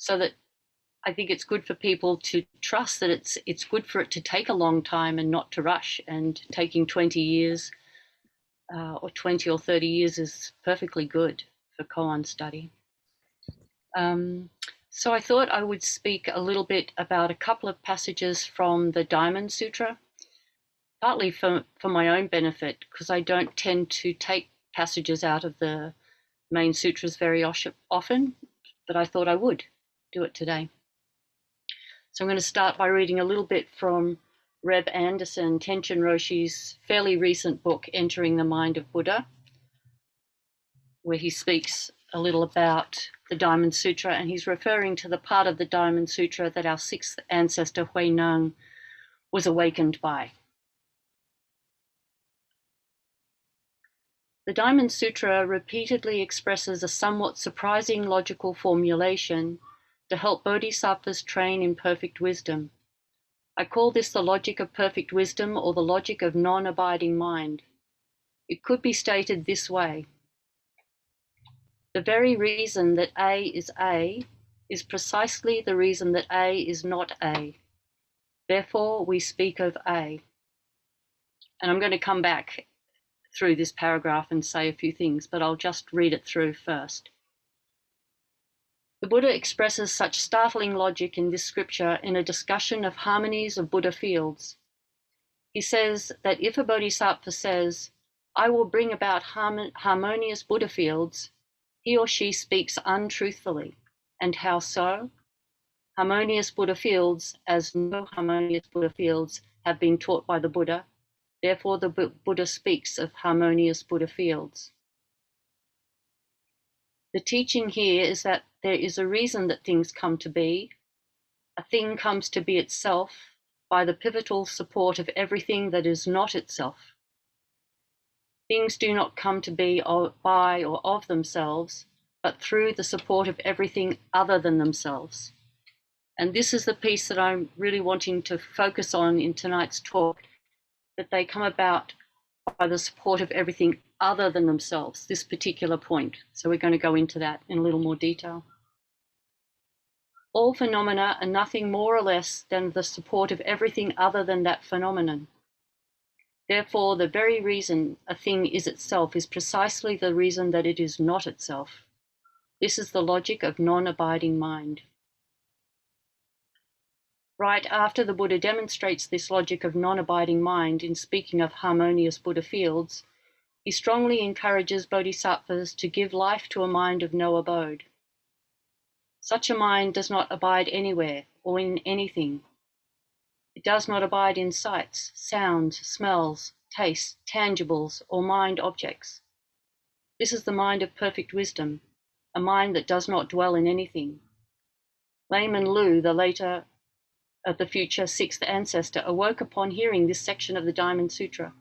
so that I think it's good for people to trust that it's good for it to take a long time and not to rush. And taking 20 years or 20 or 30 years is perfectly good for koan study. So I thought I would speak a little bit about a couple of passages from the Diamond Sutra, partly for my own benefit, because I don't tend to take passages out of the main sutras very often, but I thought I would do it today. So I'm going to start by reading a little bit from Reb Anderson Tenzin Roshi's fairly recent book, Entering the Mind of Buddha, where he speaks a little about the Diamond Sutra, and he's referring to the part of the Diamond Sutra that our sixth ancestor Hui Neng was awakened by. The Diamond Sutra repeatedly expresses a somewhat surprising logical formulation to help bodhisattvas train in perfect wisdom. I call this the logic of perfect wisdom, or the logic of non-abiding mind. It could be stated this way. The very reason that A is precisely the reason that A is not A. Therefore, we speak of A. And I'm going to come back through this paragraph and say a few things, but I'll just read it through first. The Buddha expresses such startling logic in this scripture in a discussion of harmonies of Buddha fields. He says that if a bodhisattva says, I will bring about harmonious Buddha fields, he or she speaks untruthfully. And how so? Harmonious Buddha fields, as no harmonious Buddha fields, have been taught by the Buddha. Therefore, the Buddha speaks of harmonious Buddha fields. The teaching here is that there is a reason that things come to be. A thing comes to be itself by the pivotal support of everything that is not itself. Things do not come to be by or of themselves, but through the support of everything other than themselves. And this is the piece that I'm really wanting to focus on in tonight's talk, that they come about by the support of everything other than themselves, this particular point. So we're going to go into that in a little more detail. All phenomena are nothing more or less than the support of everything other than that phenomenon. Therefore, the very reason a thing is itself is precisely the reason that it is not itself. This is the logic of non-abiding mind. Right after the Buddha demonstrates this logic of non-abiding mind in speaking of harmonious Buddha fields, he strongly encourages bodhisattvas to give life to a mind of no abode. Such a mind does not abide anywhere or in anything. It does not abide in sights, sounds, smells, tastes, tangibles, or mind objects. This is the mind of perfect wisdom, a mind that does not dwell in anything. Layman Lu, the future sixth ancestor, awoke upon hearing this section of the Diamond Sutra.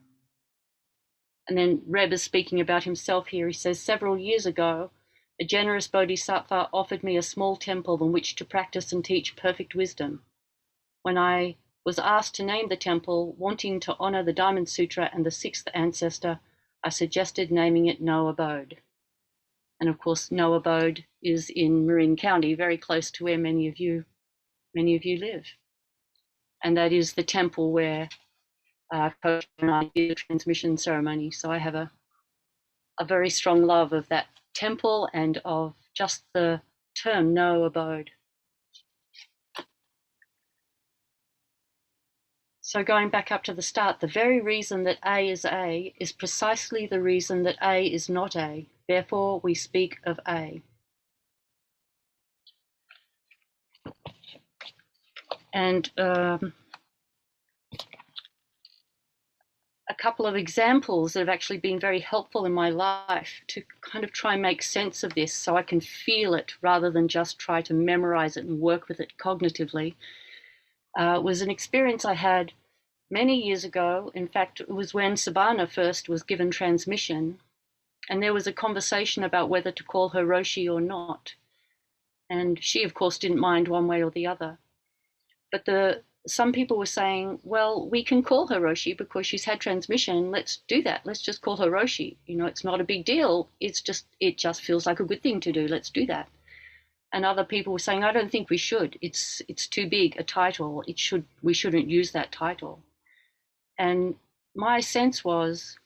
And then Reb is speaking about himself here. He says, several years ago, a generous bodhisattva offered me a small temple in which to practice and teach perfect wisdom. When I was asked to name the temple, wanting to honor the Diamond Sutra and the sixth ancestor, I suggested naming it No Abode. And of course, No Abode is in Marin County, very close to where many of you live. And that is the temple where Coach and I did the transmission ceremony. So I have a very strong love of that temple and of just the term No Abode. So going back up to the start, the very reason that A is precisely the reason that A is not A. Therefore, we speak of A. And a couple of examples that have actually been very helpful in my life to kind of try and make sense of this so I can feel it rather than just try to memorize it and work with it cognitively, was an experience I had many years ago. In fact, it was when Sabana first was given transmission, and there was a conversation about whether to call her Roshi or not. And she, of course, didn't mind one way or the other. But some people were saying, well, we can call her Roshi because she's had transmission. Let's do that. Let's just call her Roshi. You know, it's not a big deal. It just feels like a good thing to do. Let's do that. And other people were saying, I don't think we should. It's too big a title. We shouldn't use that title. And my sense was,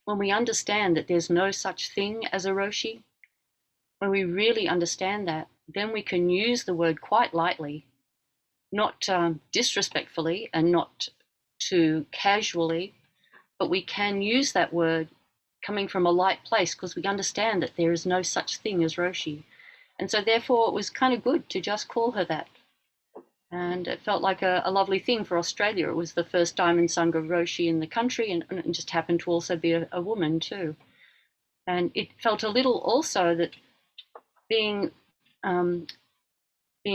when we understand that there's no such thing as a Roshi, when we really understand that, then we can use the word quite lightly, not disrespectfully and not too casually, but we can use that word coming from a light place because we understand that there is no such thing as Roshi. And so therefore it was kind of good to just call her that. And it felt like a lovely thing for Australia. It was the first Diamond Sangha Roshi in the country, and it just happened to also be a woman too. And it felt a little also that being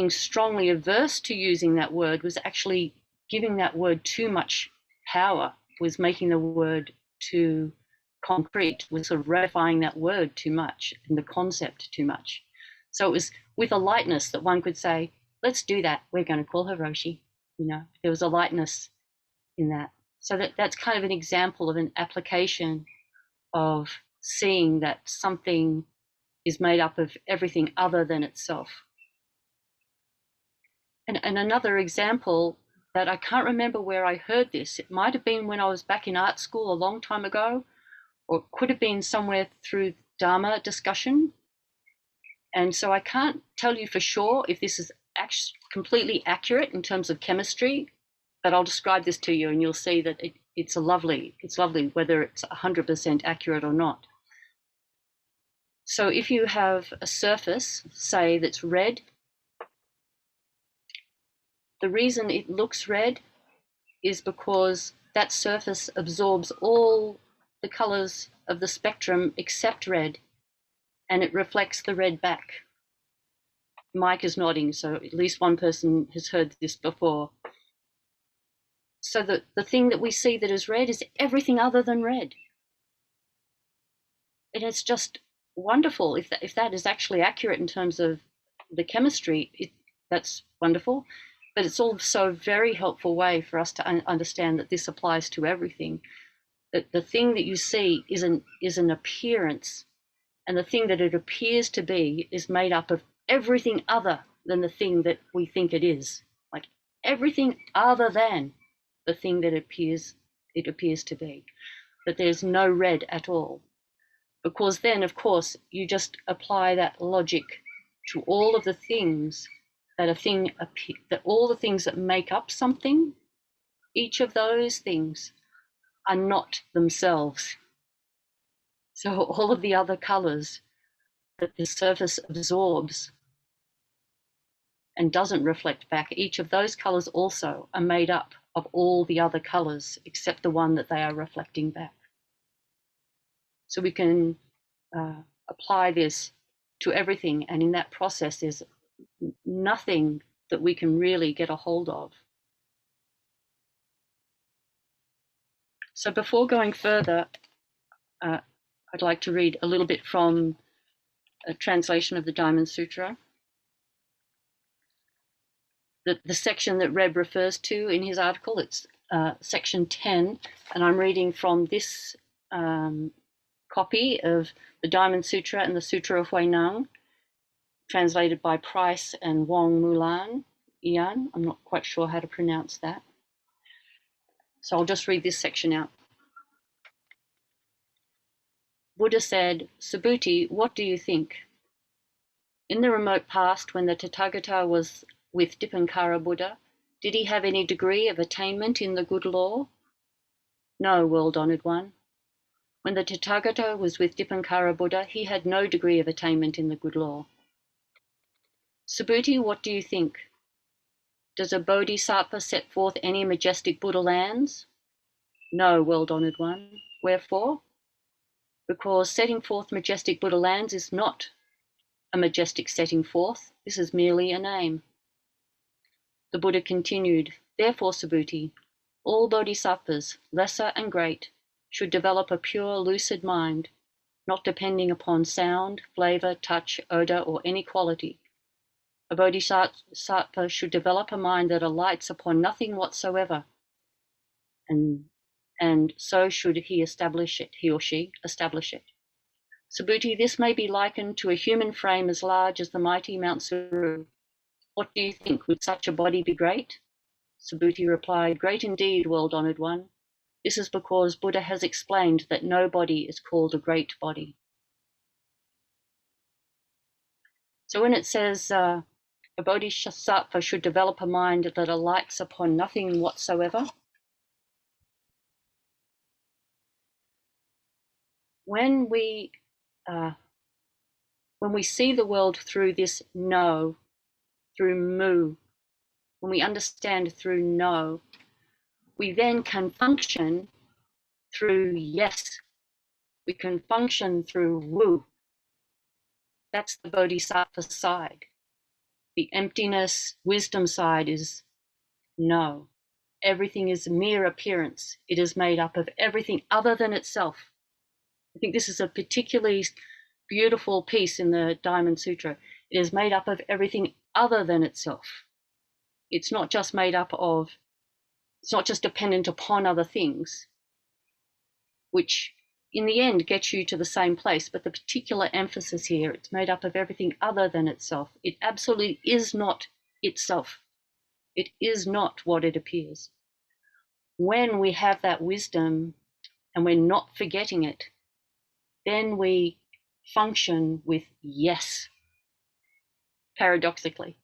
strongly averse to using that word was actually giving that word too much power, was making the word too concrete, was sort of ratifying that word too much and the concept too much. So it was with a lightness that one could say, let's do that. We're going to call her Roshi. There was a lightness in that. So that's kind of an example of an application of seeing that something is made up of everything other than itself. And another example that I can't remember where I heard this. It might have been when I was back in art school a long time ago, or it could have been somewhere through Dharma discussion. And so I can't tell you for sure if this is completely accurate in terms of chemistry, but I'll describe this to you and you'll see that it's lovely whether it's 100% accurate or not. So if you have a surface, say, that's red, the reason it looks red is because that surface absorbs all the colors of the spectrum except red, and it reflects the red back. Mike is nodding, so at least one person has heard this before. So the thing that we see that is red is everything other than red. And it's just wonderful. If that is actually accurate in terms of the chemistry, that's wonderful. But it's also a very helpful way for us to understand that this applies to everything. That the thing that you see is an appearance, and the thing that it appears to be is made up of everything other than the thing that we think it is. Like everything other than the thing that it appears to be. That there's no red at all. Because then, of course, you just apply that logic to all of the things that all the things that make up something, each of those things are not themselves. So all of the other colors that the surface absorbs and doesn't reflect back, each of those colors also are made up of all the other colors except the one that they are reflecting back. So we can apply this to everything, and in that process there's nothing that we can really get a hold of. So before going further, I'd like to read a little bit from a translation of the Diamond Sutra. The section that Reb refers to in his article, it's section 10, and I'm reading from this copy of the Diamond Sutra and the Sutra of Huineng, translated by Price and Wong Mulan Ian. I'm not quite sure how to pronounce that. So I'll just read this section out. Buddha said, Subhuti, what do you think? In the remote past, when the Tathagata was with Dipankara Buddha, did he have any degree of attainment in the good law? No, world-honored one. When the Tathagata was with Dipankara Buddha, he had no degree of attainment in the good law. Subhuti, what do you think? Does a bodhisattva set forth any majestic Buddha lands? No, world-honored one. Wherefore? Because setting forth majestic Buddha lands is not a majestic setting forth. This is merely a name. The Buddha continued, therefore, Subhuti, all bodhisattvas, lesser and great, should develop a pure, lucid mind, not depending upon sound, flavor, touch, odor, or any quality. A bodhisattva should develop a mind that alights upon nothing whatsoever, and so should he or she establish it. Subhuti, this may be likened to a human frame as large as the mighty Mount Suru. What do you think? Would such a body be great? Subhuti replied, great indeed, world-honored one. This is because Buddha has explained that no body is called a great body. So when it says a bodhisattva should develop a mind that alights upon nothing whatsoever, when we see the world through this no, through mu, when we understand through no, we then can function through yes. We can function through wu. That's the bodhisattva side. The emptiness, wisdom side is no. Everything is mere appearance. It is made up of everything other than itself. I think this is a particularly beautiful piece in the Diamond Sutra. It is made up of everything other than itself. It's not just dependent upon other things, which in the end gets you to the same place, but the particular emphasis here, it's made up of everything other than itself. It absolutely is not itself. It is not what it appears. When we have that wisdom and we're not forgetting it, then we function with yes, paradoxically.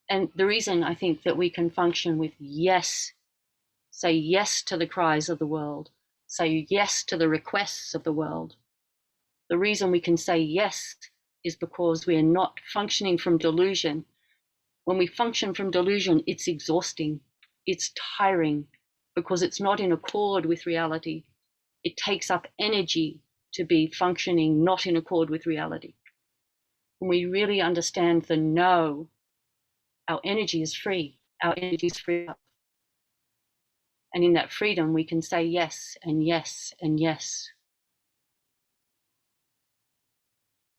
And the reason I think that we can function with yes, say yes to the cries of the world, say yes to the requests of the world. The reason we can say yes is because we are not functioning from delusion. When we function from delusion, it's exhausting, it's tiring, because it's not in accord with reality. It takes up energy to be functioning not in accord with reality. When we really understand the no, our energy is free. Our energy is free up. And in that freedom, we can say yes and yes and yes.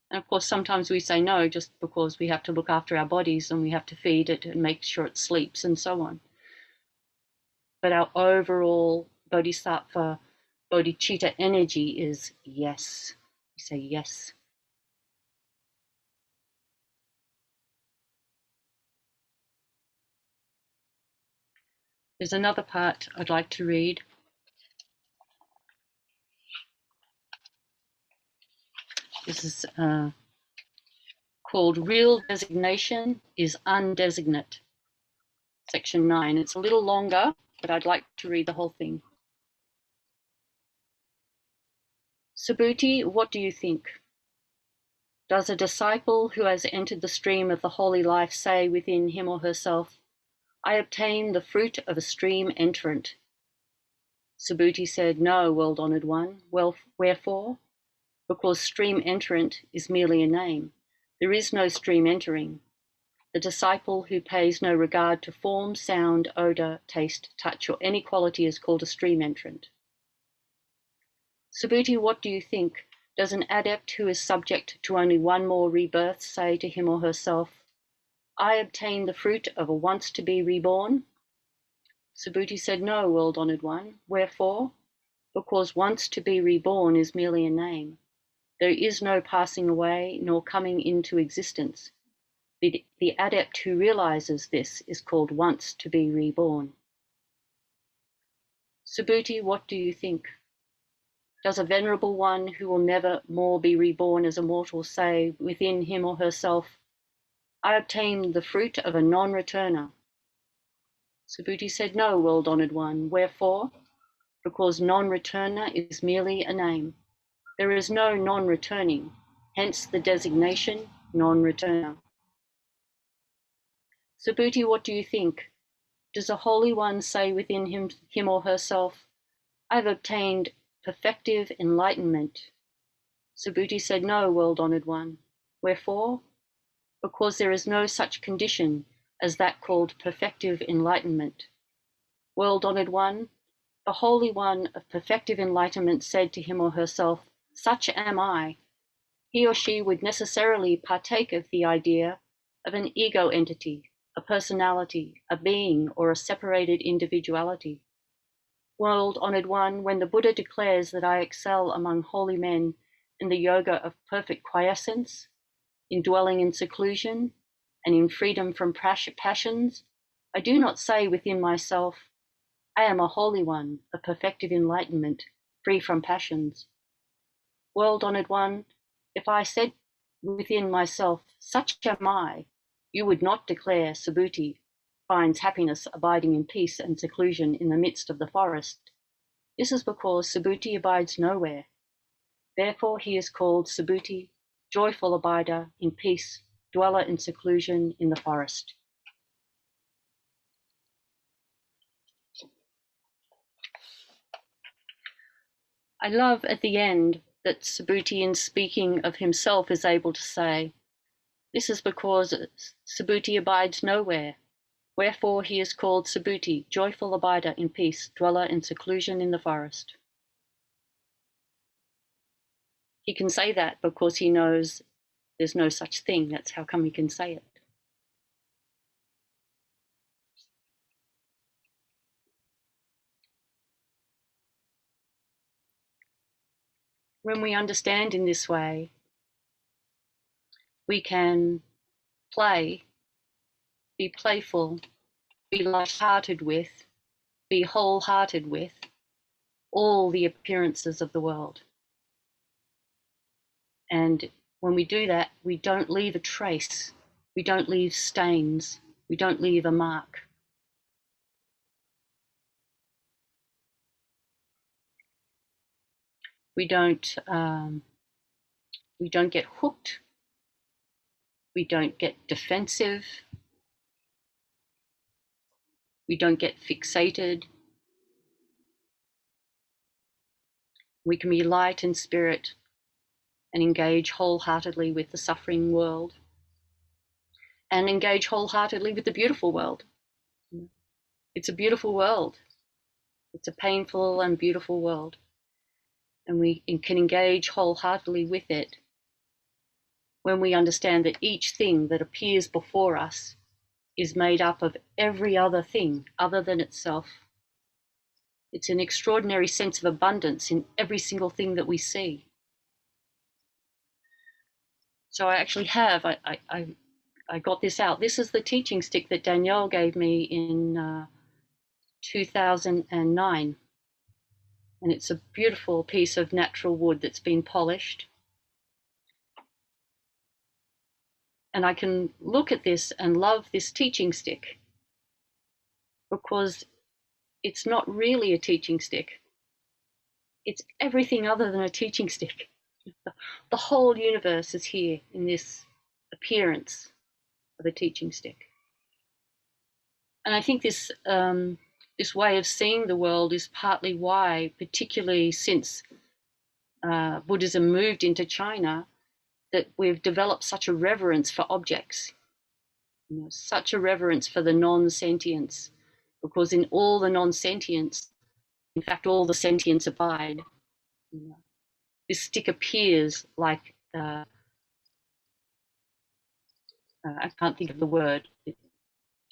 And of course, sometimes we say no just because we have to look after our bodies and we have to feed it and make sure it sleeps and so on. But our overall bodhisattva, bodhicitta energy is yes. We say yes. There's another part I'd like to read. This is called Real Designation is Undesignate, section 9. It's a little longer, but I'd like to read the whole thing. Subhuti, what do you think? Does a disciple who has entered the stream of the holy life say within him or herself, I obtain the fruit of a stream entrant? Subhuti said, no, world-honored one. Well, wherefore? Because stream entrant is merely a name. There is no stream entering. The disciple who pays no regard to form, sound, odor, taste, touch, or any quality is called a stream entrant. Subhuti, what do you think? Does an adept who is subject to only one more rebirth say to him or herself, I obtain the fruit of a once to be reborn? Subhuti said, no, world-honored one. Wherefore? Because once to be reborn is merely a name. There is no passing away nor coming into existence. The adept who realizes this is called once to be reborn. Subhuti, what do you think? Does a venerable one who will never more be reborn as a mortal say within him or herself, I obtain the fruit of a non-returner? Subhuti said, no, world-honored one. Wherefore? Because non-returner is merely a name. There is no non-returning, hence the designation non-returner. Subhuti, what do you think? Does a holy one say within him or herself, I have obtained perfective enlightenment? Subhuti said, no, world-honored one. Wherefore? Because there is no such condition as that called perfective enlightenment. World-honored one, the holy one of perfective enlightenment said to him or herself, such am I. He or she would necessarily partake of the idea of an ego entity, a personality, a being, or a separated individuality. World-honored one, when the Buddha declares that I excel among holy men in the yoga of perfect quiescence, in dwelling in seclusion, and in freedom from passions, I do not say within myself, I am a holy one, a perfected enlightenment, free from passions. World-honored one, if I said within myself, such am I, you would not declare Subhuti finds happiness abiding in peace and seclusion in the midst of the forest. This is because Subhuti abides nowhere. Therefore he is called Subhuti, joyful abider in peace, dweller in seclusion in the forest. I love at the end that Subhuti, in speaking of himself, is able to say, this is because Subhuti abides nowhere. Wherefore he is called Subhuti, joyful abider in peace, dweller in seclusion in the forest. He can say that because he knows there's no such thing. That's how come he can say it. When we understand in this way, we can play, be playful, be light-hearted with, be wholehearted with all the appearances of the world. And when we do that, we don't leave a trace, we don't leave stains, we don't leave a mark. We don't get hooked, we don't get defensive, we don't get fixated. We can be light in spirit and engage wholeheartedly with the suffering world and engage wholeheartedly with the beautiful world. It's a beautiful world. It's a painful and beautiful world. And we can engage wholeheartedly with it when we understand that each thing that appears before us is made up of every other thing other than itself. It's an extraordinary sense of abundance in every single thing that we see. So I actually have, I got this out. This is the teaching stick that Danielle gave me in 2009. And it's a beautiful piece of natural wood that's been polished. And I can look at this and love this teaching stick because it's not really a teaching stick. It's everything other than a teaching stick. The whole universe is here in this appearance of a teaching stick. And I think this this way of seeing the world is partly why, particularly since Buddhism moved into China, that we've developed such a reverence for objects, such a reverence for the non-sentience, because in all the non-sentience, in fact, all the sentience abide. This stick appears like, I can't think of the word.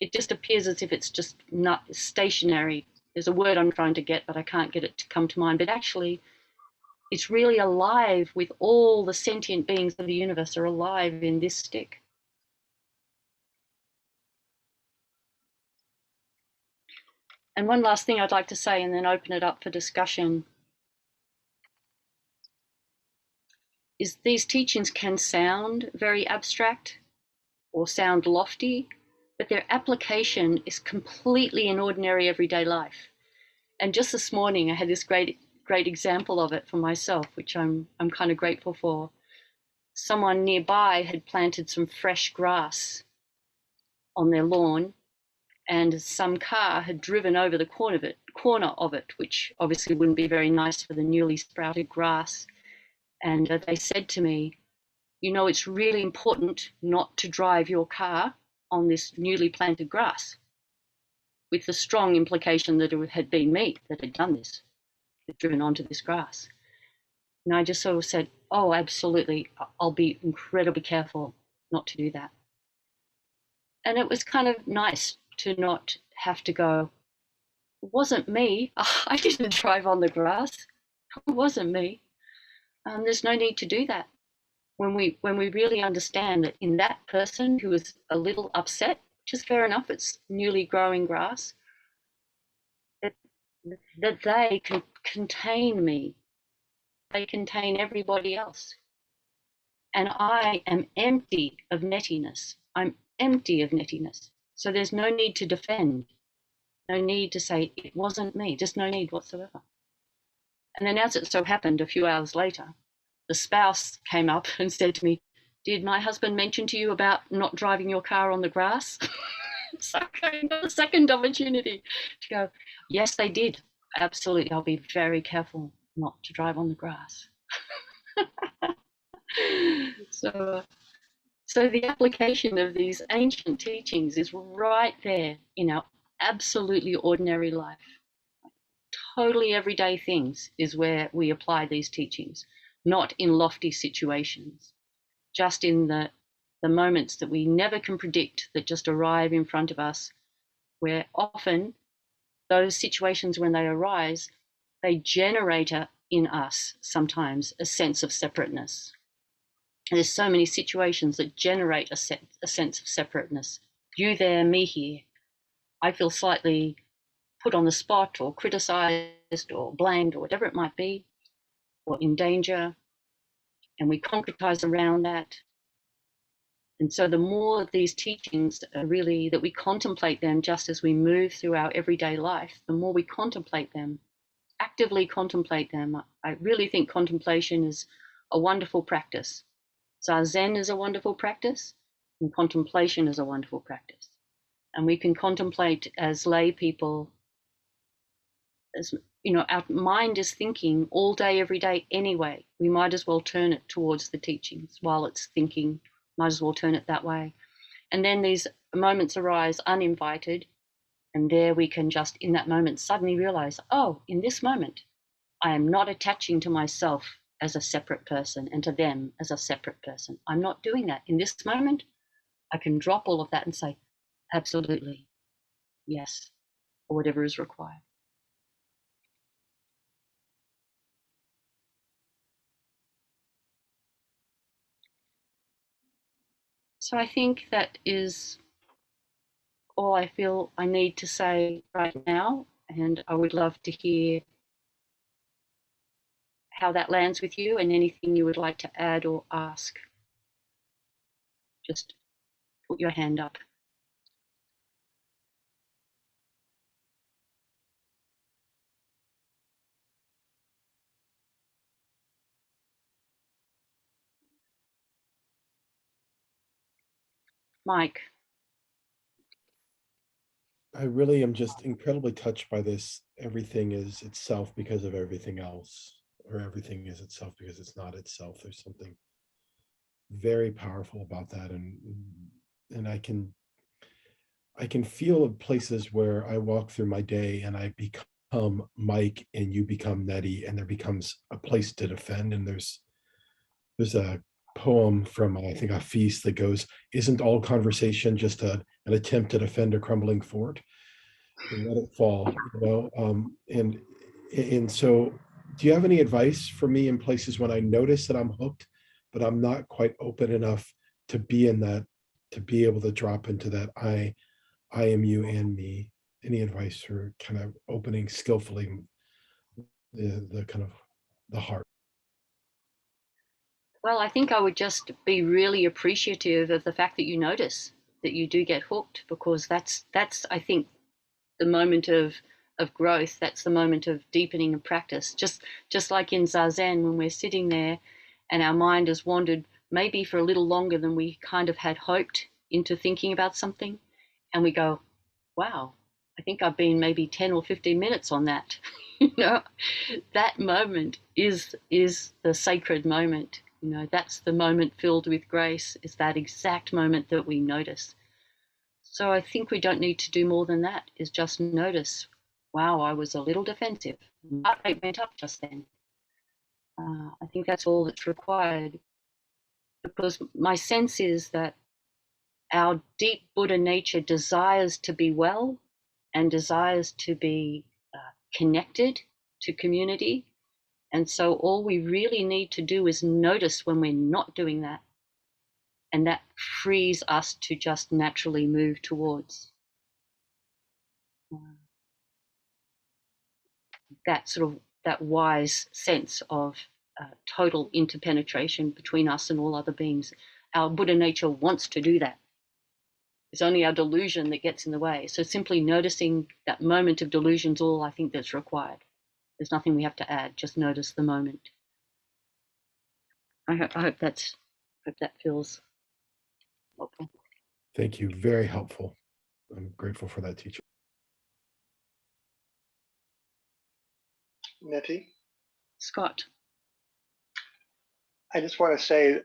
It just appears as if it's just not stationary. There's a word I'm trying to get, but I can't get it to come to mind. But actually, it's really alive with all the sentient beings of the universe are alive in this stick. And one last thing I'd like to say and then open it up for discussion is these teachings can sound very abstract or sound lofty, but their application is completely in ordinary everyday life. And just this morning, I had this great example of it for myself, which I'm kind of grateful for. Someone nearby had planted some fresh grass on their lawn, and some car had driven over the corner of it, which obviously wouldn't be very nice for the newly sprouted grass. And they said to me, you know, it's really important not to drive your car on this newly planted grass, with the strong implication that it had been me that had done this, had driven onto this grass. And I just sort of said, oh, absolutely, I'll be incredibly careful not to do that. And it was kind of nice to not have to go, it wasn't me. I didn't drive on the grass. It wasn't me. there's no need to do that. When we really understand that in that person who is a little upset, which is fair enough, it's newly growing grass, that they can contain me, they contain everybody else. And I am empty of nettiness. I'm empty of nettiness. So there's no need to defend, no need to say it wasn't me, just no need whatsoever. And then, as it so happened, a few hours later, the spouse came up and said to me, "Did my husband mention to you about not driving your car on the grass?" So I got a second opportunity to go, "Yes, they did. Absolutely. I'll be very careful not to drive on the grass." So the application of these ancient teachings is right there in our absolutely ordinary life. Totally everyday things is where we apply these teachings, not in lofty situations, just in the moments that we never can predict, that just arrive in front of us, where often those situations, when they arise, they generate in us sometimes a sense of separateness. And there's so many situations that generate a sense of separateness. You there, me here. I feel slightly put on the spot or criticized or blamed or whatever it might be, or in danger, and we concretize around that. And so the more of these teachings are really that we contemplate them just as we move through our everyday life, the more we contemplate them, actively contemplate them. I really think contemplation is a wonderful practice. Zazen is a wonderful practice, and contemplation is a wonderful practice. And we can contemplate as lay people, as our mind is thinking all day, every day anyway. We might as well turn it towards the teachings while it's thinking, might as well turn it that way. And then these moments arise uninvited, and there we can just in that moment suddenly realize, oh, in this moment, I am not attaching to myself as a separate person and to them as a separate person. I'm not doing that. In this moment, I can drop all of that and say, absolutely, yes, or whatever is required. So I think that is all I feel I need to say right now, and I would love to hear how that lands with you and anything you would like to add or ask. Just put your hand up. Mike. I really am just incredibly touched by this. Everything is itself because of everything else, or everything is itself because it's not itself. There's something very powerful about that, and I can feel places where I walk through my day and I become Mike and you become Neti, and there becomes a place to defend. And there's a poem from I think a feast that goes, "Isn't all conversation just an attempt to defend a crumbling fort?" And let it fall, and so do you have any advice for me in places when I notice that I'm hooked, but I'm not quite open enough to be in that, to be able to drop into that I am you and me? Any advice for kind of opening skillfully the kind of the heart? Well, I think I would just be really appreciative of the fact that you notice that you do get hooked, because that's I think the moment of growth. That's the moment of deepening and practice. Just like in Zazen, when we're sitting there and our mind has wandered maybe for a little longer than we kind of had hoped into thinking about something, and we go, wow, I think I've been maybe 10 or 15 minutes on that. That moment is the sacred moment. That's the moment filled with grace, is that exact moment that we notice. So I think we don't need to do more than that, is just notice, wow, I was a little defensive. My heart rate went up just then. I think that's all that's required, because my sense is that our deep Buddha nature desires to be well and desires to be connected to community, And so all we really need to do is notice when we're not doing that. And that frees us to just naturally move towards that sort of, that wise sense of total interpenetration between us and all other beings. Our Buddha nature wants to do that. It's only our delusion that gets in the way. So simply noticing that moment of delusion is all I think that's required. There's nothing we have to add, just notice the moment. I hope that feels okay. Thank you. Very helpful. I'm grateful for that teaching. Neti? Scott. I just want to say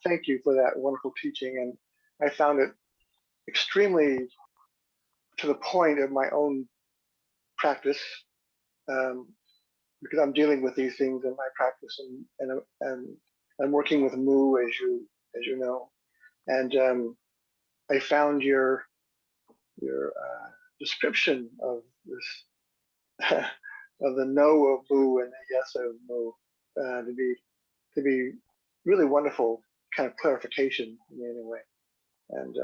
thank you for that wonderful teaching. And I found it extremely to the point of my own practice, because I'm dealing with these things in my practice, and I'm working with Mu, as you know. And I found your description of this of the no of Mu and the yes of Mu to be really wonderful kind of clarification in any way. And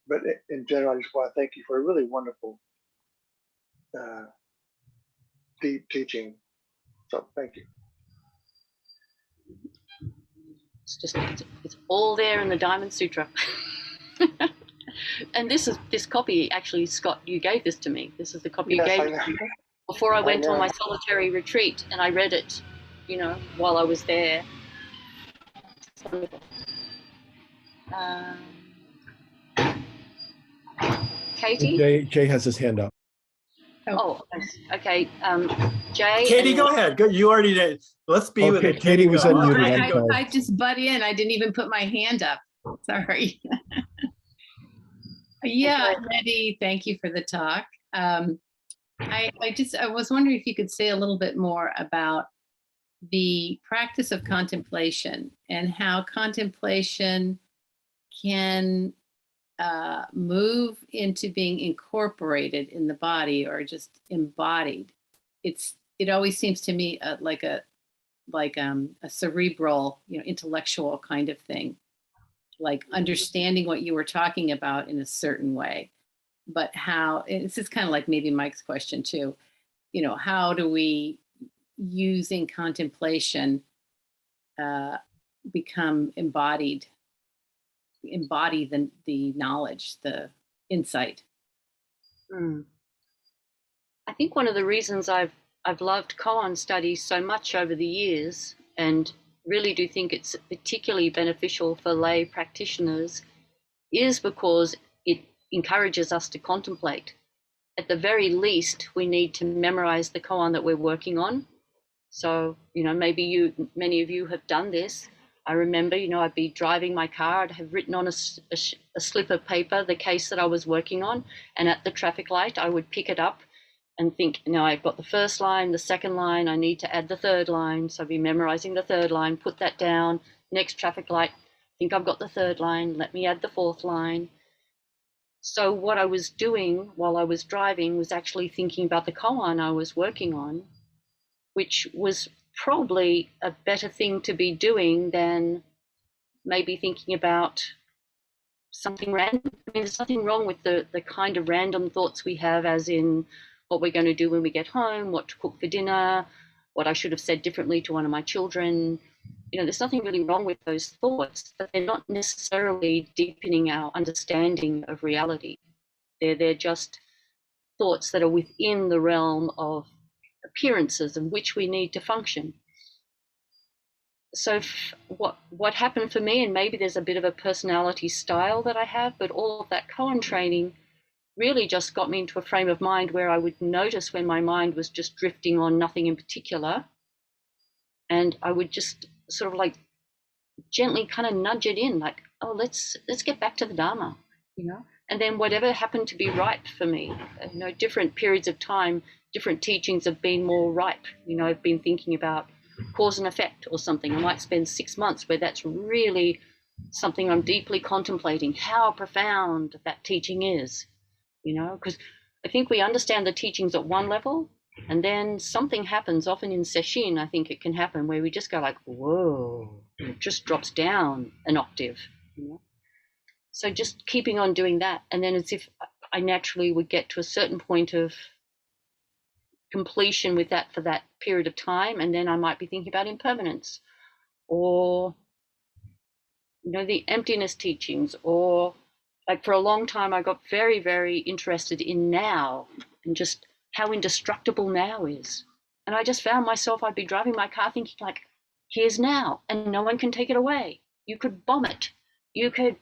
but in general, I just want to thank you for a really wonderful deep teaching. So thank you. It's all there in the Diamond Sutra. And this copy, actually, Scott, you gave this to me. This is the copy you gave me before I went on my solitary retreat, and I read it, while I was there. Katie? Jay has his hand up. Oh, okay. Jay. Katie, go ahead. Go. You already did. Let's be with it. Katie was unmuted. I just butt in. I didn't even put my hand up. Sorry. Yeah, Neti, thank you for the talk. I was wondering if you could say a little bit more about the practice of contemplation and how contemplation can move into being incorporated in the body or just embodied. It always seems to me like a cerebral, intellectual kind of thing, like understanding what you were talking about in a certain way. But how, this is kind of like maybe Mike's question too, how do we, using contemplation, become embody the knowledge, the insight? I think one of the reasons I've loved koan studies so much over the years, and really do think it's particularly beneficial for lay practitioners, is because it encourages us to contemplate. At the very least, we need to memorize the koan that we're working on. So, maybe many of you have done this. I remember, I'd be driving my car, I'd have written on a slip of paper the case that I was working on, and at the traffic light, I would pick it up and think, I've got the first line, the second line, I need to add the third line. So I'd be memorizing the third line, put that down, next traffic light, think I've got the third line, let me add the fourth line. So what I was doing while I was driving was actually thinking about the koan I was working on, which was probably a better thing to be doing than maybe thinking about something random. I mean, there's nothing wrong with the kind of random thoughts we have, as in what we're going to do when we get home, what to cook for dinner, what I should have said differently to one of my children. There's nothing really wrong with those thoughts, but they're not necessarily deepening our understanding of reality. They're just thoughts that are within the realm of appearances in which we need to function. So what happened for me, and maybe there's a bit of a personality style that I have, but all of that koan training really just got me into a frame of mind where I would notice when my mind was just drifting on nothing in particular, and I would just sort of like gently kind of nudge it in, like, oh, let's get back to the Dharma, and then whatever happened to be ripe for me. Different periods of time, different teachings have been more ripe. I've been thinking about cause and effect or something. I might spend 6 months where that's really something I'm deeply contemplating, how profound that teaching is, because I think we understand the teachings at one level, And then something happens, often in sesshin, I think it can happen, where we just go like, whoa, and it just drops down an octave. You know? So just keeping on doing that. And then as if I naturally would get to a certain point of completion with that for that period of time. And then I might be thinking about impermanence, or, you know, the emptiness teachings, or like for a long time, I got very, very interested in now and just how indestructible now is. And I just found myself, I'd be driving my car thinking like, here's now and no one can take it away. You could bomb it. You could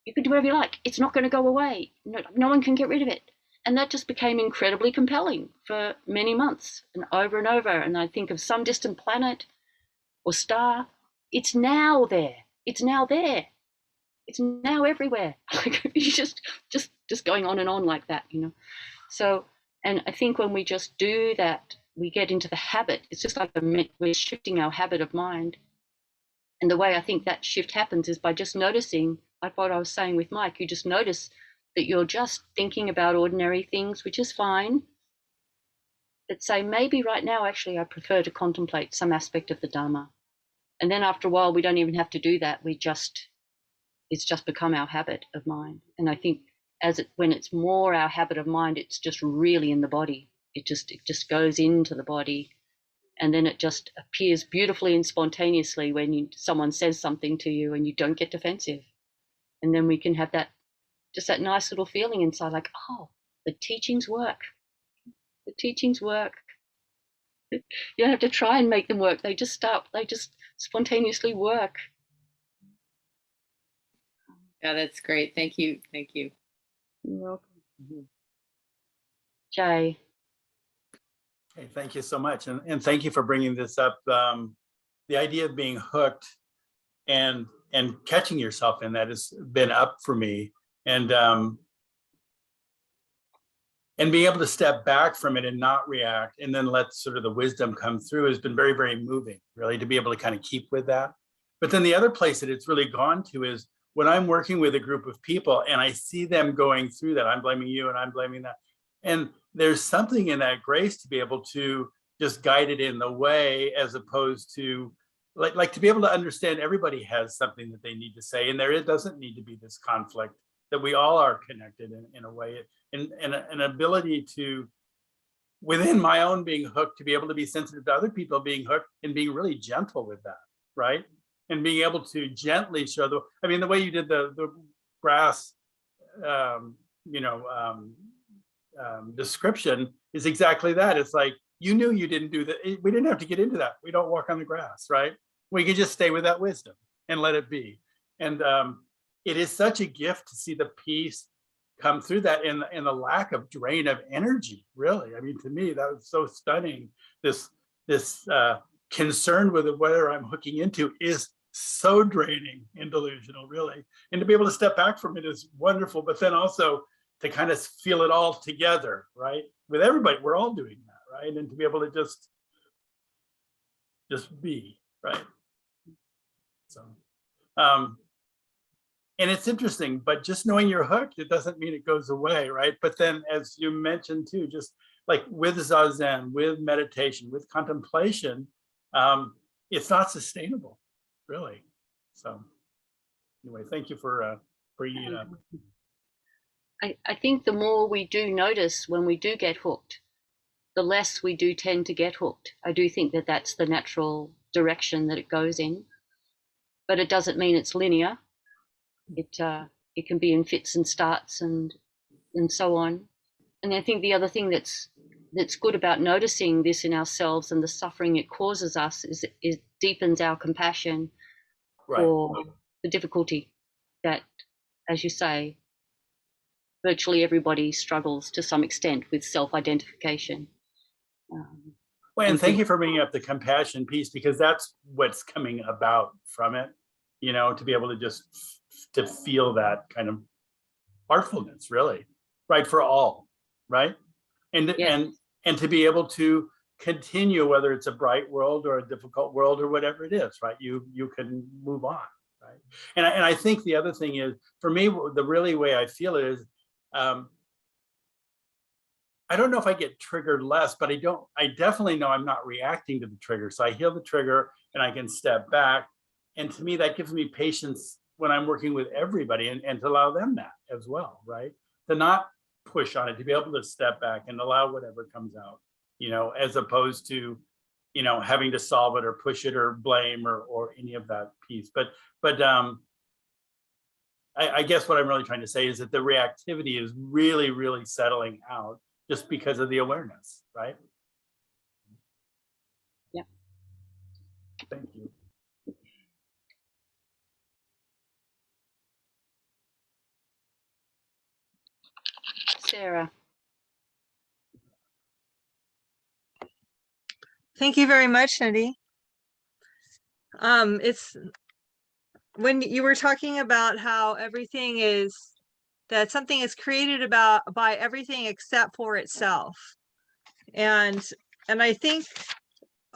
do whatever you like. It's not going to go away. No one can get rid of it. And that just became incredibly compelling for many months and over and over. And I think of some distant planet or star. It's now there. It's now there. It's now everywhere. It's just going on and on like that, you know. So, and I think when we just do that, we get into the habit. It's just like we're shifting our habit of mind. And the way I think that shift happens is by just noticing, like what I was saying with Mike, you just notice that you're just thinking about ordinary things, which is fine. But say, maybe right now, actually, I prefer to contemplate some aspect of the Dharma. And then after a while, we don't even have to do that. It's just become our habit of mind. And I think when it's more our habit of mind, it's just really in the body. It just goes into the body, and then it just appears beautifully and spontaneously when someone says something to you and you don't get defensive. And then we can have that nice little feeling inside, like, oh, the teachings work. The teachings work. You don't have to try and make them work. They just spontaneously work. Yeah, that's great. Thank you. Thank you. You're welcome. Jay. Okay, thank you so much. And thank you for bringing this up. The idea of being hooked and catching yourself in that has been up for me. And being able to step back from it and not react and then let sort of the wisdom come through has been very, very moving, really, to be able to kind of keep with that. But then the other place that it's really gone to is when I'm working with a group of people and I see them going through that, I'm blaming you and I'm blaming that. And there's something in that grace to be able to just guide it in the way, as opposed to like to be able to understand everybody has something that they need to say. And it doesn't need to be this conflict, that we all are connected in a way, and an ability to, within my own being hooked, to be able to be sensitive to other people being hooked and being really gentle with that, right? And being able to gently show the way you did the grass, description is exactly that. It's like, you knew you didn't do that. We didn't have to get into that. We don't walk on the grass, right? We can just stay with that wisdom and let it be. And it is such a gift to see the peace come through that, and the lack of drain of energy, really. I mean, to me, that was so stunning. This concern with whether I'm hooking into is so draining and delusional, really. And to be able to step back from it is wonderful, but then also to kind of feel it all together, right? With everybody, we're all doing that, right? And to be able to just be, right? So, and it's interesting, but just knowing you're hooked, it doesn't mean it goes away, right? But then, as you mentioned too, just like with Zazen, with meditation, with contemplation, it's not sustainable, really. So anyway, thank you for bringing it up. I think the more we do notice when we do get hooked, the less we do tend to get hooked. I do think that that's the natural direction that it goes in, but it doesn't mean it's linear. It can be in fits and starts and so on. And I think the other thing that's good about noticing this in ourselves and the suffering it causes us is it deepens our compassion for the difficulty that, as you say, virtually everybody struggles to some extent with self-identification. Well, and thank you for bringing up the compassion piece, because that's what's coming about from it, to be able to just to feel that kind of heartfulness, really, right, for all, right? And Yeah. and to be able to continue, whether it's a bright world or a difficult world or whatever it is, right? You can move on, right? And I think the other thing is, for me, the really way I feel it is, I don't know if I get triggered less, but I definitely know I'm not reacting to the trigger. So I hear the trigger and I can step back. And to me, that gives me patience when I'm working with everybody, and to allow them that as well, right? To not push on it, to be able to step back and allow whatever comes out, as opposed to, having to solve it or push it or blame or any of that piece. But I guess what I'm really trying to say is that the reactivity is really, really settling out just because of the awareness, right? Yeah. Thank you. Sarah. Thank you very much, Neti. It's when you were talking about how that something is created by everything except for itself. And I think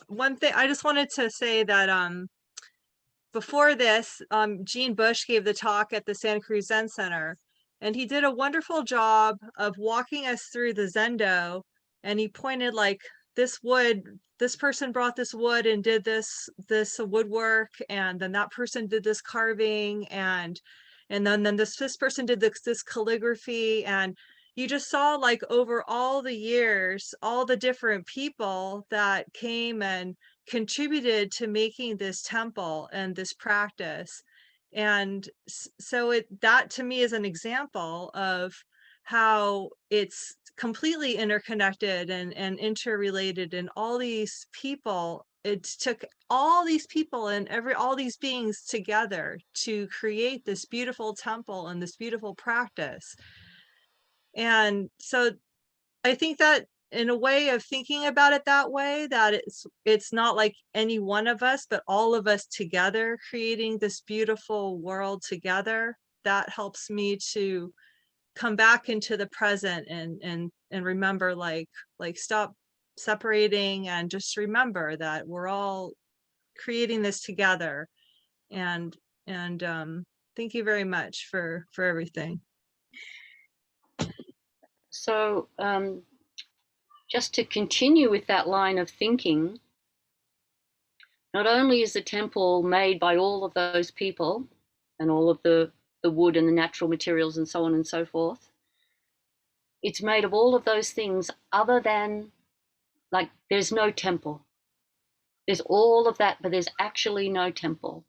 one thing I just wanted to say that before this, Gene Bush gave the talk at the Santa Cruz Zen Center, and he did a wonderful job of walking us through the Zendo. And he pointed like this person brought this wood and did this woodwork, and then that person did this carving, and then this person did this calligraphy, and you just saw like over all the years, all the different people that came and contributed to making this temple and this practice. And so that to me is an example of how it's completely interconnected and interrelated, and all these people, it took all these people and all these beings together to create this beautiful temple and this beautiful practice. And so I think that in a way of thinking about it that way, that it's not like any one of us, but all of us together creating this beautiful world together, that helps me to come back into the present and remember, like stop separating and just remember that we're all creating this together. And thank you very much for everything. So just to continue with that line of thinking, not only is the temple made by all of those people and all of the wood and the natural materials and so on and so forth, it's made of all of those things other than, like, there's no temple. There's all of that, but there's actually no temple.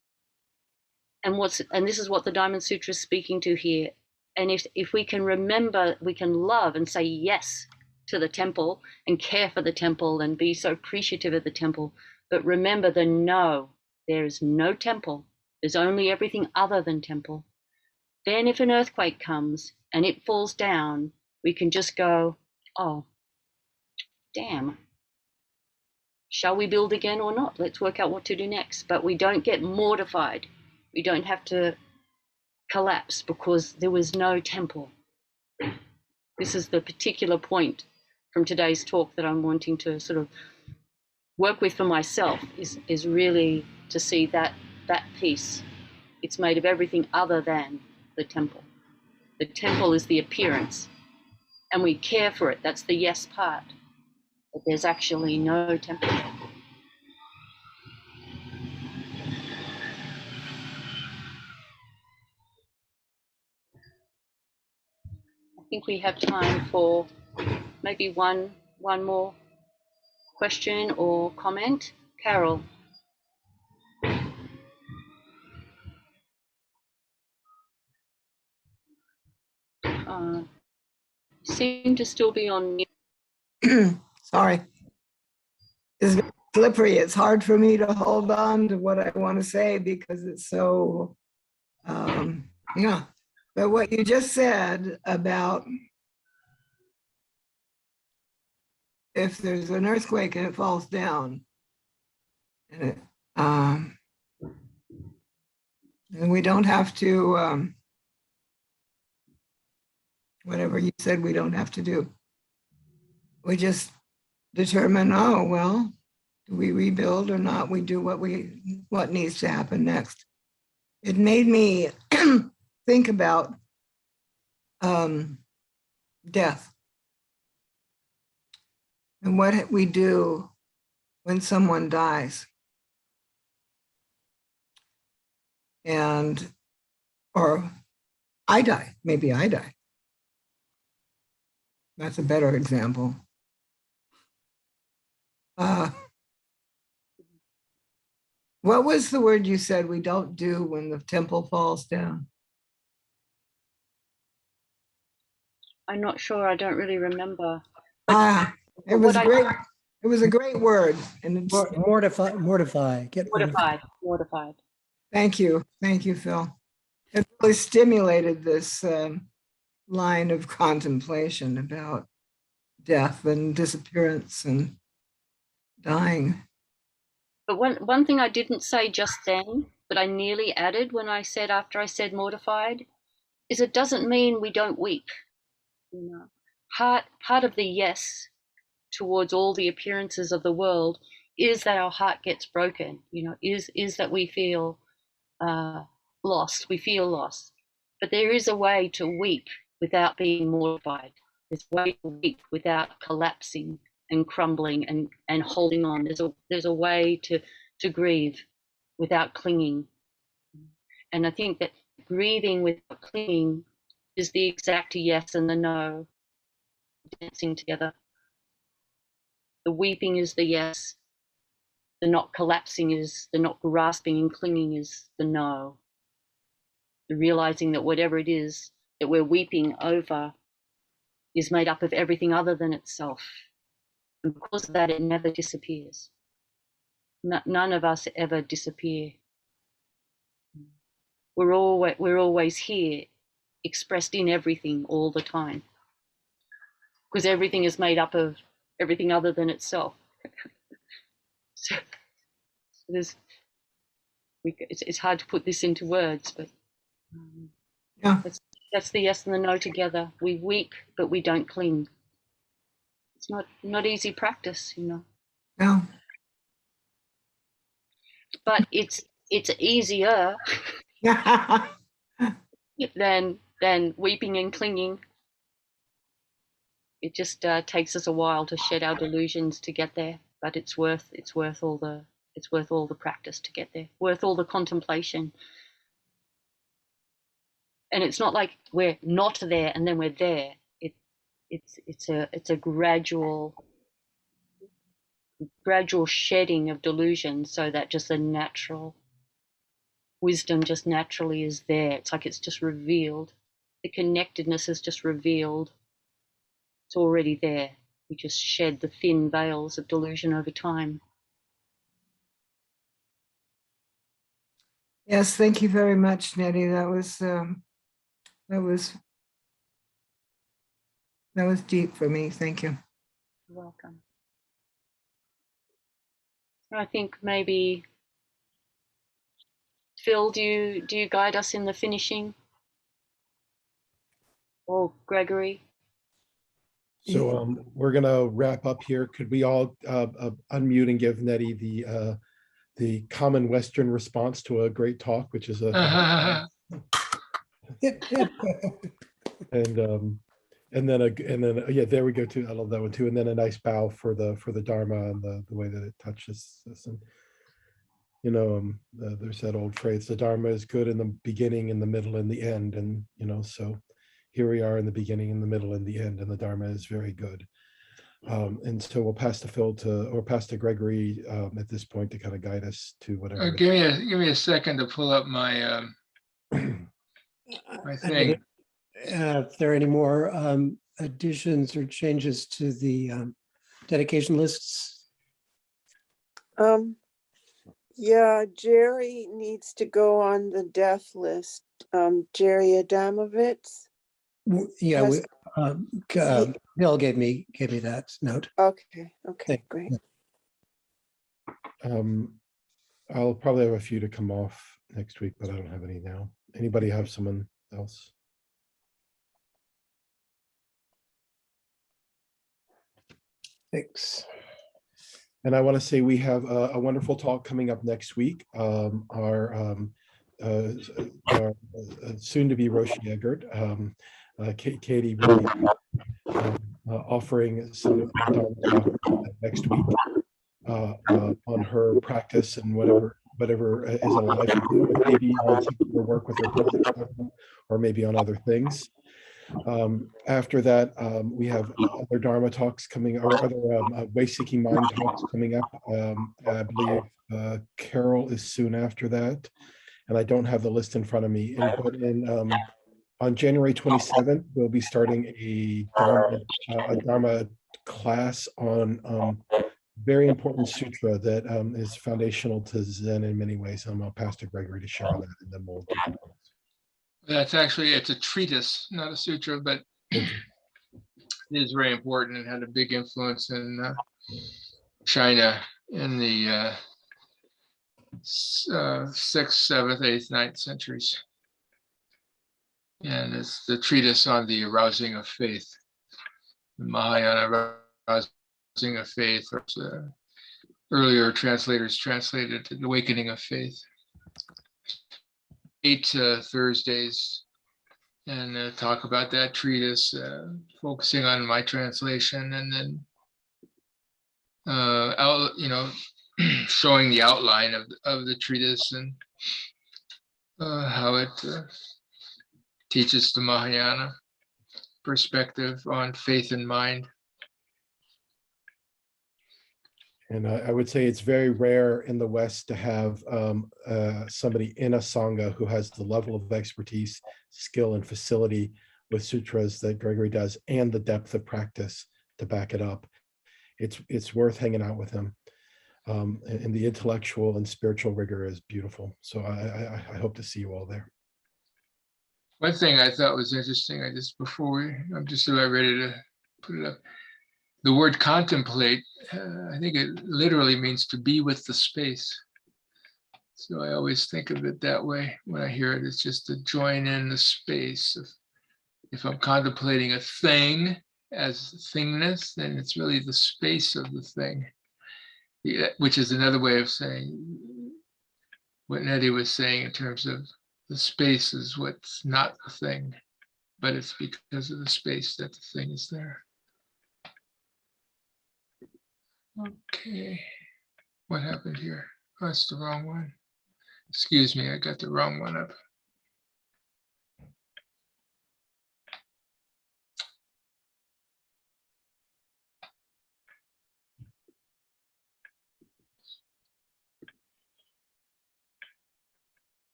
And this is what the Diamond Sutra is speaking to here. And if we can remember, we can love and say yes to the temple and care for the temple and be so appreciative of the temple. But remember there is no temple. There's only everything other than temple. Then if an earthquake comes and it falls down, we can just go, oh, damn. Shall we build again or not? Let's work out what to do next. But we don't get mortified. We don't have to collapse because there was no temple. This is the particular point from today's talk that I'm wanting to sort of work with for myself, is really to see that piece. It's made of everything other than the temple. The temple is the appearance, and we care for it. That's the yes part. But there's actually no temple. I think we have time for maybe one more question or comment. Carol. Seem to still be on mute. Sorry. It's very slippery. It's hard for me to hold on to what I want to say because it's so, yeah. But what you just said about if there's an earthquake and it falls down, and we don't have to, whatever you said, we don't have to do. We just determine, oh, well, do we rebuild or not? We do what needs to happen next. It made me think about death. and what we do when someone dies. And, or I die, maybe I die. That's a better example. What was the word you said we don't do when the temple falls down? I'm not sure. I don't really remember. It was great. It was a great word. And it's, mortify. Get Mortified. Mortified. thank you. Thank you, Phil. It really stimulated this line of contemplation about death and disappearance and dying. But one thing I didn't say just then, but I nearly added when I said, after I said mortified, is it doesn't mean we don't weep. You know, part of the yes towards all the appearances of the world is that our heart gets broken, you know, is that we feel lost, we feel lost. But there is a way to weep without being mortified. There's a way to weep without collapsing and crumbling and holding on. There's a way to grieve without clinging. And I think that grieving without clinging is the exact yes and the no dancing together. The weeping is the yes. The not collapsing is, the not grasping and clinging is the no. The realizing that whatever it is that we're weeping over is made up of everything other than itself. And because of that, it never disappears. None of us ever disappear. We're always here, expressed in everything all the time. Because everything is made up of everything other than itself. So it's hard to put this into words, but Yeah. that's the yes and the no together. We weep, but we don't cling. It's not easy practice, you know. No. But it's easier than weeping and clinging. It just takes us a while to shed our delusions to get there, but it's worth all the practice to get there, worth all the contemplation. And it's not like we're not there and then we're there. It's a gradual shedding of delusion, so that just the natural wisdom just naturally is there. It's like it's just revealed. The connectedness is just revealed. It's already there. We just shed the thin veils of delusion over time. Yes, thank you very much, Neti. That was deep for me. Thank you. You're welcome. I think maybe Phil, do you guide us in the finishing? Or Gregory? So we're gonna wrap up here. Could we all unmute and give Neti the common Western response to a great talk, which is a and then yeah, there we go too. I love that one too. And then a nice bow for the Dharma and the way that it touches us. And you know, there's that old phrase: the Dharma is good in the beginning, in the middle, and the end. And you know, so here we are in the beginning, in the middle, and the end, and the Dharma is very good. And so we'll pass to Phil pass to Gregory at this point to kind of guide us to whatever. Give me a second to pull up my my thing. If there are any more additions or changes to the dedication lists? Yeah, Jerry needs to go on the death list. Jerry Adamovitz. Yeah, Bill gave me that note. Okay, great. I'll probably have a few to come off next week, but I don't have any now. Anybody have someone else? Thanks. And I want to say we have a wonderful talk coming up next week. Our soon-to-be Roshi Eggert, Katie will be offering some Dharma talk next week on her practice and whatever is alive, maybe on secular work with her public or maybe on other things. After that, we have other Dharma talks coming, or other way-seeking mind talks coming up. I believe Carol is soon after that, and I don't have the list in front of me. But on January 27th, we'll be starting a Dharma class on very important sutra that is foundational to Zen in many ways. I'll pass to Gregory to share on that, and then we'll do the talks. That's actually, it's a treatise, not a sutra, but Thank you. it is very important and had a big influence in China in the 6th, 7th, 8th, 9th centuries. And it's the treatise on the arousing of faith, the Mahayana arousing of faith, or earlier translators translated the awakening of faith. 8 Thursdays, and talk about that treatise, focusing on my translation, and then showing the outline of the treatise and how it teaches the Mahayana perspective on faith and mind. And I would say it's very rare in the West to have somebody in a sangha who has the level of expertise, skill, and facility with sutras that Gregory does, and the depth of practice to back it up. It's worth hanging out with him. And the intellectual and spiritual rigor is beautiful. So I hope to see you all there. One thing I thought was interesting, I'm just about ready to put it up. The word contemplate, I think it literally means to be with the space. So I always think of it that way when I hear it. It's just to join in the space. If I'm contemplating a thing as thingness, then it's really the space of the thing, which is another way of saying what Neti was saying in terms of the space is what's not the thing, but it's because of the space that the thing is there. Okay, what happened here? Oh, that's the wrong one. Excuse me, I got the wrong one up.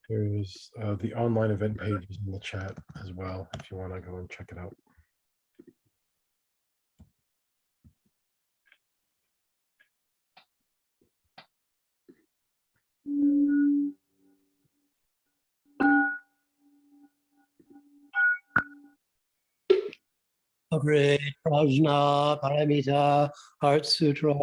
There's the online event page is in the chat as well, if you want to go and check it out. Great Prajna Paramita Heart Sutra.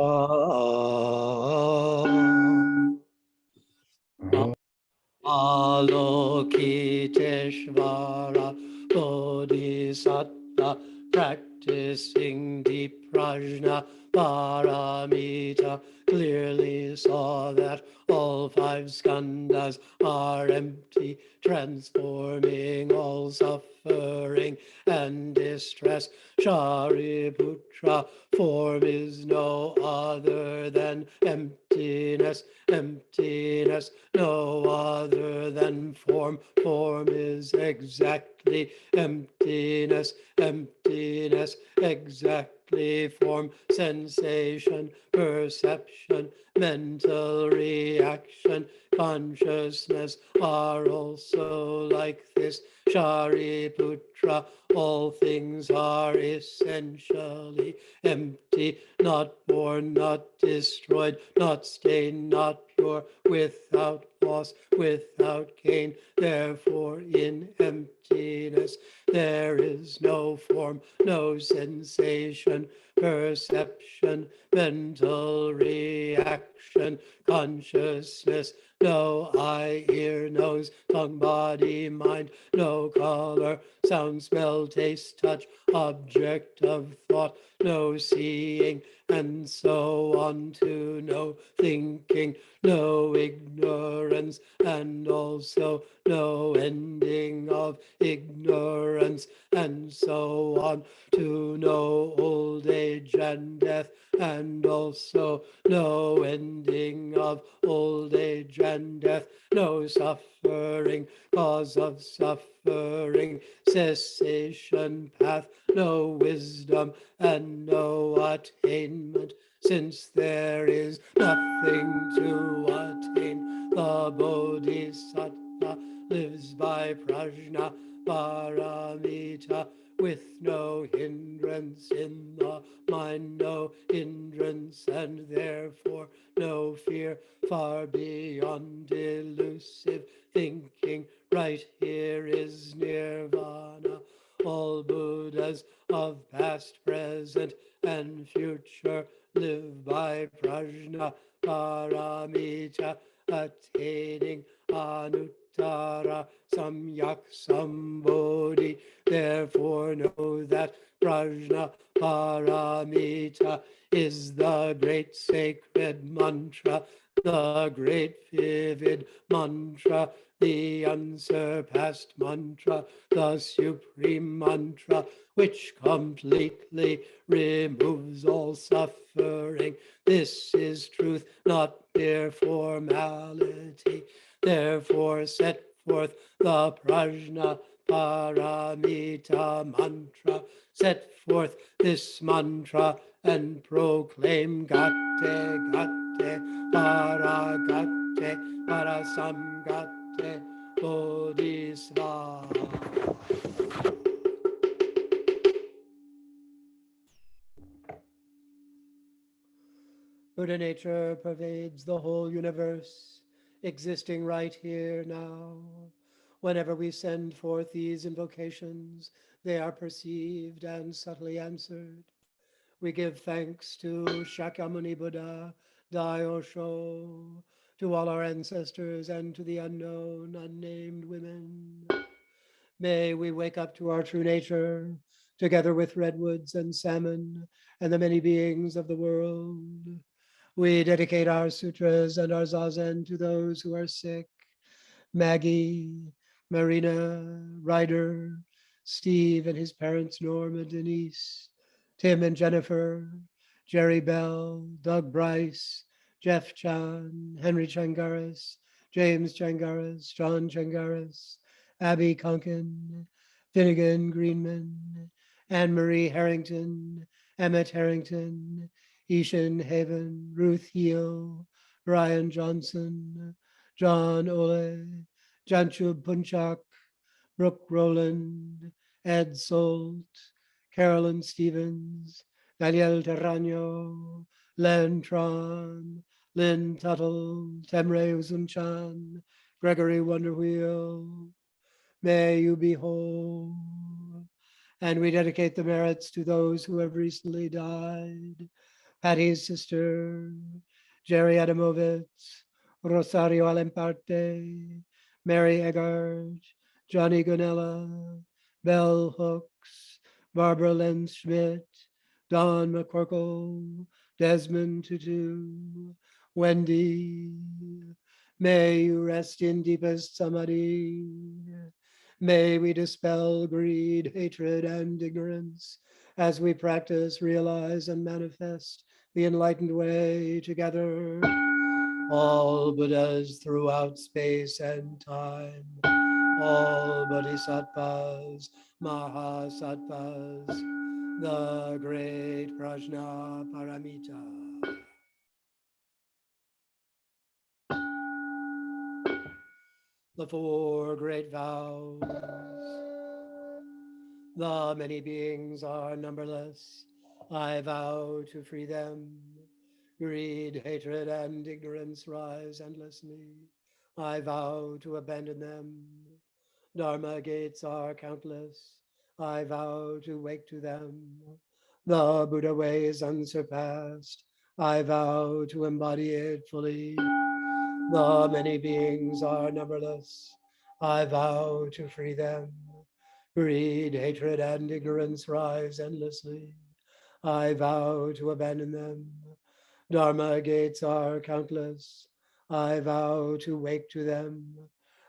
Alokiteshvara Bodhisattva practicing deep prajna paramita clearly saw that all 5 skandhas are empty, transforming all suffering and distress. Shariputra, form is no other than emptiness. Emptiness, no other than form. Form is exactly emptiness. Emptiness, exactly form. Sensation, perception, mental reaction, consciousness are also like this. Shariputra, all things are essentially empty, not born, not destroyed, not stained, not pure, without loss, without gain. Therefore, in emptiness, there is no form, no sensation, perception, mental reaction, consciousness, no eye, ear, nose, tongue, body, mind, no color, sound, smell, taste, touch, object of thought, no seeing, and so on to no thinking, no ignorance, and also no ending of ignorance, and so on to no old age and death, and also no ending of old age and death, no suffering, cause of suffering, cessation path, no wisdom, and no attainment, since there is nothing to attain. The Bodhisattva lives by prajna paramita, with no hindrance in the mind, no hindrance, and therefore no fear, far beyond elusive thinking. Right here is nirvana. All Buddhas of past, present, and future live by prajna paramita, attaining anuttara samyak sambodhi. Therefore know that prajna paramita is the great sacred mantra, the great vivid mantra, the unsurpassed mantra, the supreme mantra, which completely removes all suffering. This is truth, not mere formality. Therefore set forth the prajna paramita mantra. Set forth this mantra and proclaim gate, gate, paragate, parasamgate, bodhisattva. Buddha nature pervades the whole universe, existing right here now. Whenever we send forth these invocations, they are perceived and subtly answered. We give thanks to Shakyamuni Buddha, Daosho, to all our ancestors, and to the unknown, unnamed women. May we wake up to our true nature, together with redwoods and salmon, and the many beings of the world. We dedicate our sutras and our zazen to those who are sick, Maggie, Marina, Ryder, Steve and his parents, Norma, Denise, Tim and Jennifer, Jerry Bell, Doug Bryce, Jeff Chan, Henry Changaris, James Changaris, John Changaris, Abby Conkin, Finnegan Greenman, Anne-Marie Harrington, Emmett Harrington, Ishan Haven, Ruth Heel, Brian Johnson, John Ole, Janchub Punchak, Brooke Rowland, Ed Solt, Carolyn Stevens, Daniel Terragno, Len Tron, Lynn Tuttle, Temre Uzunchan, Gregory Wonderwheel. May you be whole. And we dedicate the merits to those who have recently died. Patty's sister, Jerry Adamovitz, Rosario Alemparte, Mary Eggert, Johnny Gunella, Bell Hooks, Barbara Len Schmidt, Don McCorkle, Desmond Tutu, Wendy. May you rest in deepest samadhi. May we dispel greed, hatred, and ignorance as we practice, realize, and manifest the enlightened way together. All Buddhas throughout space and time, all Bodhisattvas, Mahasattvas, the great Prajna Paramita. The four great vows. The many beings are numberless. I vow to free them. Greed, hatred, and ignorance rise endlessly. I vow to abandon them. Dharma gates are countless. I vow to wake to them. The Buddha way is unsurpassed. I vow to embody it fully. The many beings are numberless. I vow to free them. Greed, hatred, and ignorance rise endlessly. I vow to abandon them. Dharma gates are countless. I vow to wake to them.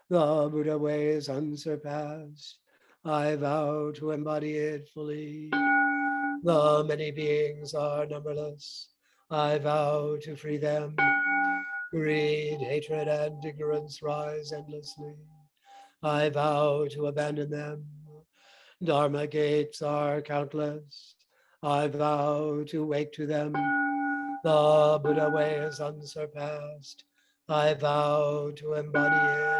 The Buddha way is unsurpassed. I vow to embody it fully. The many beings are numberless. I vow to free them. Greed, hatred, and ignorance rise endlessly. I vow to abandon them. Dharma gates are countless. I vow to wake to them. The Buddha way is unsurpassed. I vow to embody it